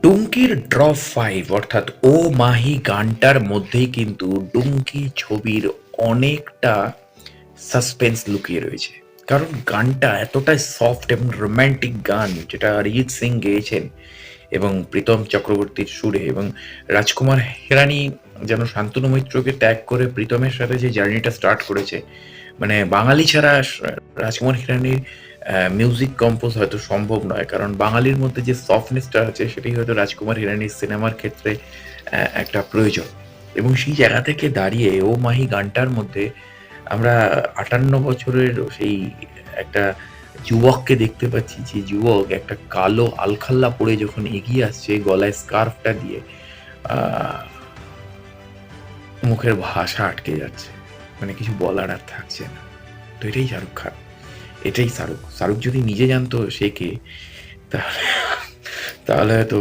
ডুঙ্কির drop five অর্থাৎ ও মাহি গানটার মধ্যেই কিন্তু ডুঙ্কি ছবির অনেকটা সাসপেন্স লুকিয়ে রয়েছে। কারণ গানটা এতটাই সফট এবং রোম্যান্টিক গান, যেটা অরিজিৎ সিং গেয়েছেন এবং প্রীতম চক্রবর্তীর সুরে, এবং রাজকুমার হিরানি যেন শান্তনু মৈত্রকে ত্যাগ করে প্রীতমের সাথে যে জার্নিটা স্টার্ট করেছে, মানে বাঙালি ছাড়া রাজকুমার হিরানির মিউজিক কম্পোজ হয়তো সম্ভব নয়। কারণ বাঙালির মধ্যে যে সফটনেসটা আছে সেটাই হয়তো রাজকুমার হিরানির সিনেমার ক্ষেত্রে একটা প্রয়োজন। এবং সেই জায়গা থেকে দাঁড়িয়ে ও মাহি গানটার মধ্যে আমরা 58 বছরের সেই একটা যুবককে দেখতে পাচ্ছি, যে যুবক একটা কালো আলখাল্লা পরে যখন এগিয়ে আসছে গলায় স্কার্ফটা দিয়ে, আহ, মুখের ভাষা আটকে যাচ্ছে, মানে কিছু বলার আর থাকছে না। তো এটাই শাহরুখ খান, এটাই শাহরুখ। শাহরুখ যদি নিজে জানতো সে কে, তাহলে তাহলে হয়তো